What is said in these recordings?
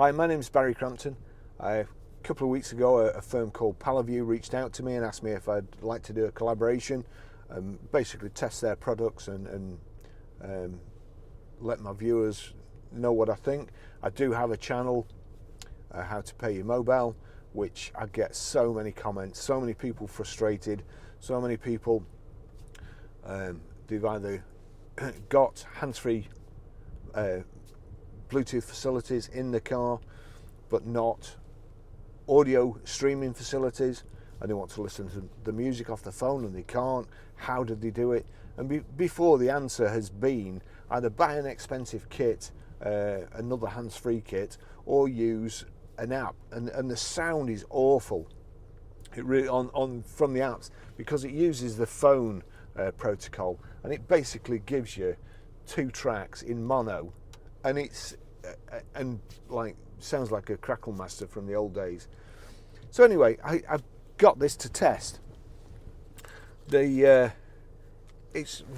Hi, my name is Barry Crampton. A couple of weeks ago, a firm called PALOVUE reached out to me and asked me if I'd like to do a collaboration, basically test their products and let my viewers know what I think. I do have a channel, How to Pay Your Mobile, which I get so many comments, so many people frustrated, so many people they've either got hands-free Bluetooth facilities in the car but not audio streaming facilities, and they want to listen to the music off the phone and they can't. How did they do it? And before, the answer has been either buy an expensive kit, another hands-free kit, or use an app, and the sound is awful. It really from the apps, because it uses the phone protocol, and it basically gives you 2 tracks in mono, and it's like sounds like a Crackle Master from the old days. So anyway, I got this to test. It's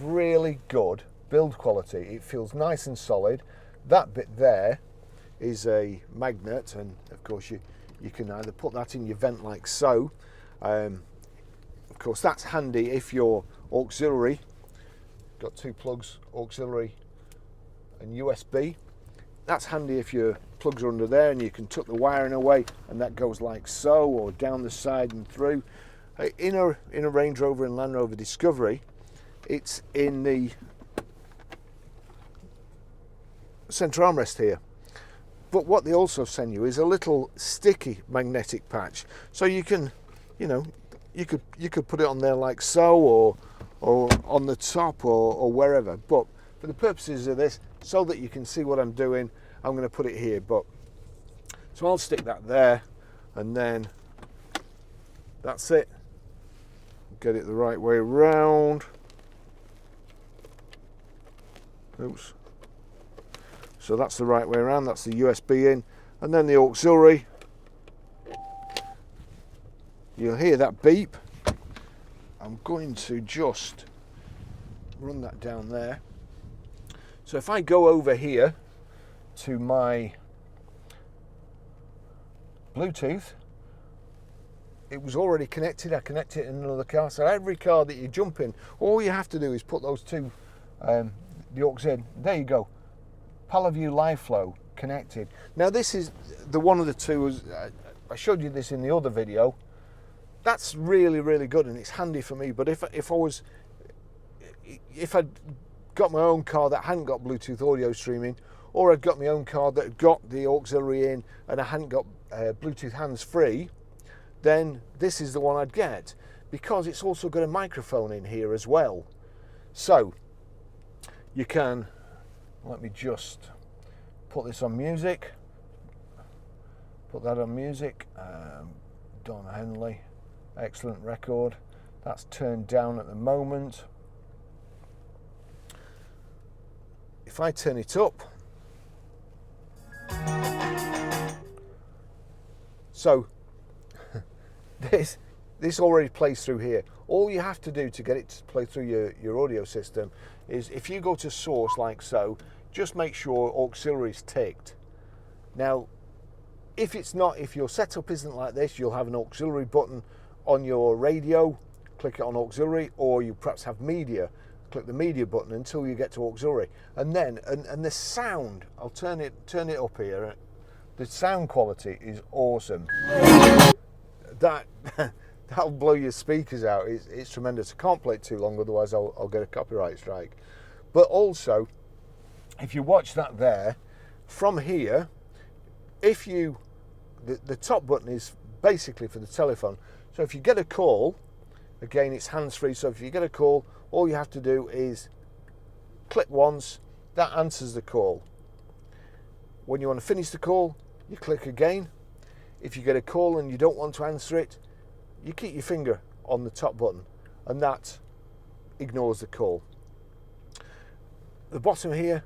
really good build quality. It feels nice and solid. That bit there is a magnet, and of course you can either put that in your vent like so. Of course, that's handy if you're auxiliary. Got 2 plugs, auxiliary and USB. That's handy if your plugs are under there and you can tuck the wiring away, and that goes like so, or down the side and through. In a Range Rover and Land Rover Discovery, it's in the centre armrest here. But what they also send you is a little sticky magnetic patch, so you can, you could put it on there like so, or on the top, or wherever. But for the purposes of this, so that you can see what I'm doing, I'm going to put it here. So I'll stick that there, and then that's it. Get it the right way around. Oops. So that's the right way around. That's the USB in, and then the auxiliary. You'll hear that beep. I'm going to just run that down there. So if I go over here to my Bluetooth, it was already connected. I connected it in another car. So every car that you jump in, all you have to do is put those 2 the aux in. There you go. PALOVUE Liveflow connected. Now this is the one of the 2. I showed you this in the other video. That's really, really good, and it's handy for me. But if I'd got my own car that hadn't got Bluetooth audio streaming, or I'd got my own car that had got the auxiliary in and I hadn't got Bluetooth hands-free, then this is the one I'd get, because it's also got a microphone in here as well. So you can, let me just put this on music, put that on music. Don Henley, excellent record. That's turned down at the moment. If I turn it up, so this already plays through here. All you have to do to get it to play through your audio system is, if you go to source like so, just make sure auxiliary is ticked. Now, if your setup isn't like this, you'll have an auxiliary button on your radio. Click it on auxiliary, or you perhaps have media. Click the media button until you get to auxiliary, and then the sound, I'll turn it up here. The sound quality is awesome. That'll blow your speakers out. It's tremendous. I can't play it too long, otherwise I'll get a copyright strike. But also, if you watch that there, from here, the top button is basically for the telephone. So if you get a call, again, it's hands-free. So if you get a call, all you have to do is click once. That answers the call. When you want to finish the call, you click again. If you get a call and you don't want to answer it, you keep your finger on the top button, and that ignores the call. The bottom here,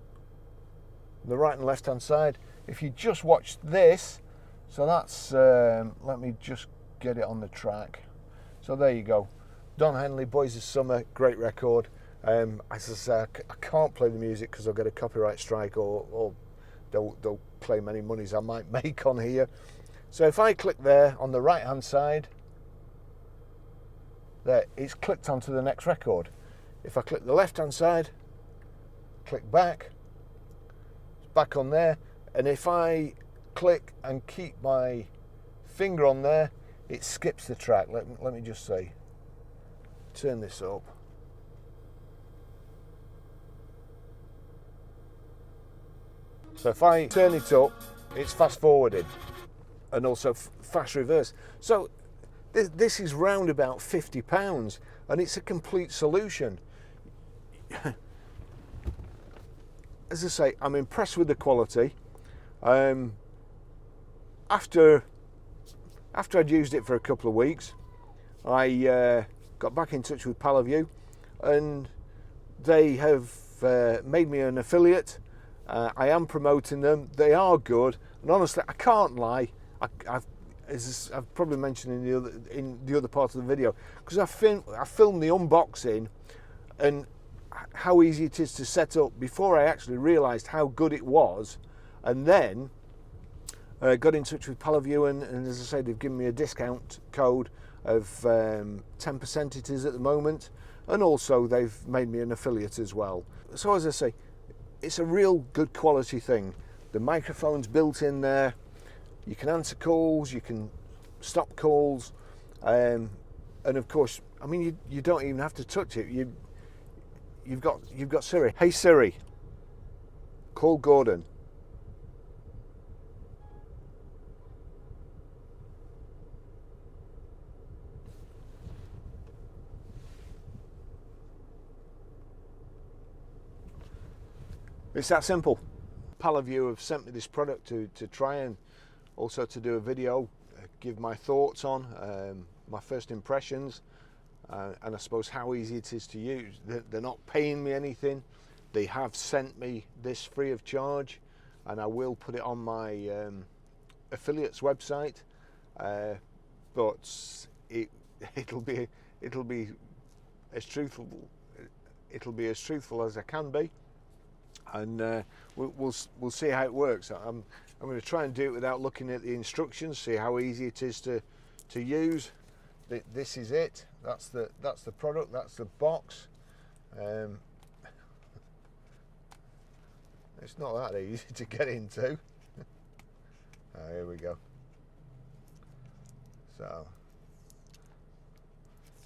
the right and left hand side, if you just watch this, so that's, let me just get it on the track. So there you go. Don Henley, Boys of Summer, great record. As I say, I can't play the music because I'll get a copyright strike or don't claim any monies I might make on here. So if I click there on the right hand side, there, it's clicked onto the next record. If I click the left hand side, click back, it's back on there. And if I click and keep my finger on there, it skips the track. Let me just say, turn this up. So if I turn it up, it's fast forwarded and also fast reverse. So this is round about £50 and it's a complete solution. As I say, I'm impressed with the quality. After I'd used it for a couple of weeks, I got back in touch with PALOVUE and they have made me an affiliate. I am promoting them. They are good, and honestly, I can't lie. I've probably mentioned in the other part of the video, because I filmed the unboxing and how easy it is to set up before I actually realised how good it was, and then got in touch with PALOVUE, and as I say, they've given me a discount code of 10% it is at the moment, and also they've made me an affiliate as well. So as I say, it's a real good quality thing. The microphone's built in there. You can answer calls, you can stop calls, and of course, I mean, you don't even have to touch it. You've got Siri. Hey Siri, call Gordon. It's that simple. PALOVUE have sent me this product to try and also to do a video, give my thoughts on, my first impressions, and I suppose how easy it is to use. They're not paying me anything. They have sent me this free of charge, and I will put it on my affiliate's website, but it'll be as truthful as I can be. And we'll see how it works. I'm going to try and do it without looking at the instructions, see how easy it is to use. This is it. That's the product. That's the box. It's not that easy to get into. Here we go.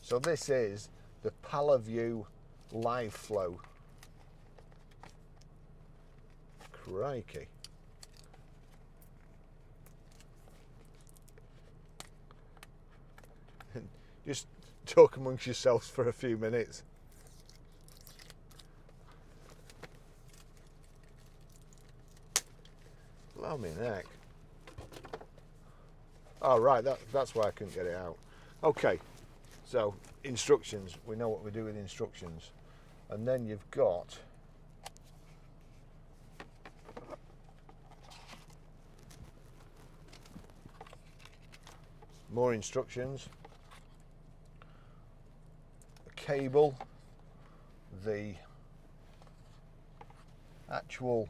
So this is the PALOVUE Liveflow. Crikey. Just talk amongst yourselves for a few minutes. Blow me neck. Oh right, that's why I couldn't get it out. Okay, so instructions. We know what we do with instructions. And then you've got more instructions, a cable, the actual,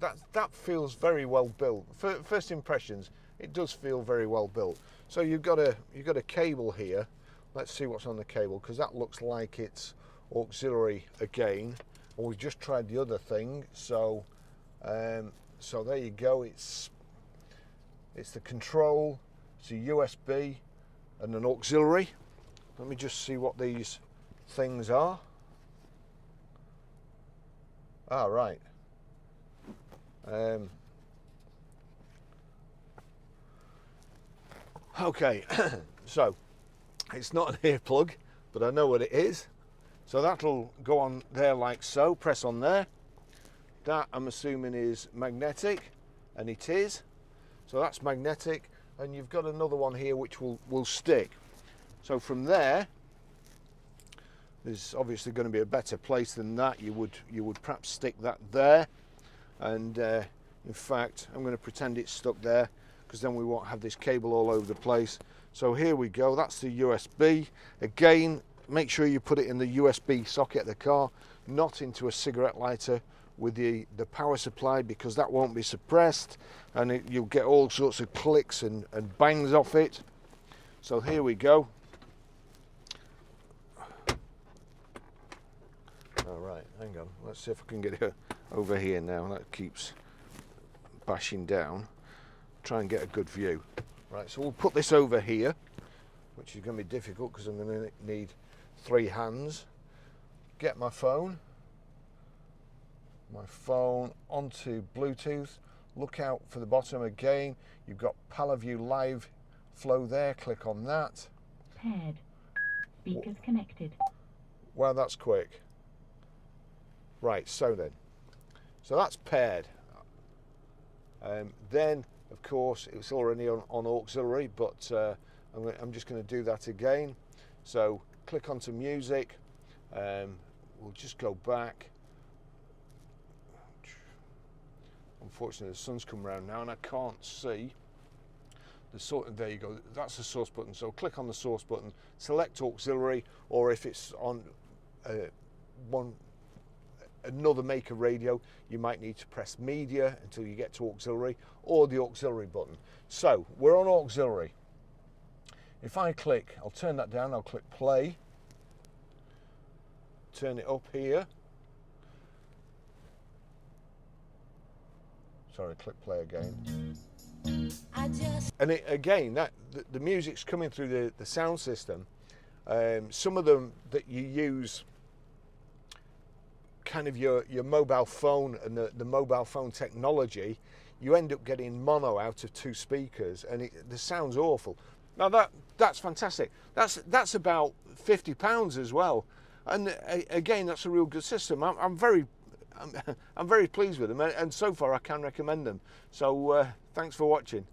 that feels very well built. First impressions, it does feel very well built. So you've got a cable here. Let's see what's on the cable, because that looks like it's auxiliary again, and we've just tried the other thing. So so there you go. It's the control, it's a USB and an auxiliary. Let me just see what these things are. Ah, right. Okay, so it's not an earplug, but I know what it is. So that'll go on there like so, press on there. That I'm assuming is magnetic, and it is. So that's magnetic, and you've got another one here which will stick. So from there, there's obviously going to be a better place than that. You would perhaps stick that there, and in fact I'm going to pretend it's stuck there, because then we won't have this cable all over the place. So here we go, that's the USB. Again, make sure you put it in the USB socket of the car, not into a cigarette lighter with the power supply, because that won't be suppressed, and you'll get all sorts of clicks and bangs off it. So here we go. All right, hang on, let's see if I can get it over here now. That keeps bashing down. Try and get a good view. Right, so we'll put this over here, which is going to be difficult because I'm going to need 3 hands. Get my phone onto Bluetooth. Look out for the bottom again. You've got PALOVUE Liveflow there. Click on that. Paired. Speakers connected. Wow, that's quick. Right, so that's paired. Then, of course, it's already on auxiliary, but I'm just going to do that again. So click onto music. We'll just go back. Unfortunately, the sun's come around now and I can't see the sort. There you go. That's the source button. So click on the source button, select auxiliary, or if it's on another maker radio, you might need to press media until you get to auxiliary, or the auxiliary button. So we're on auxiliary. If I click, I'll turn that down, I'll click play, turn it up here. Sorry, click play again. And again, the music's coming through the sound system. Some of them that you use, kind of your mobile phone and the mobile phone technology, you end up getting mono out of 2 speakers, and the sound's awful. Now that's fantastic. That's about £50 as well, and again, that's a real good system. I'm very pleased with them, and so far I can recommend them. So thanks for watching.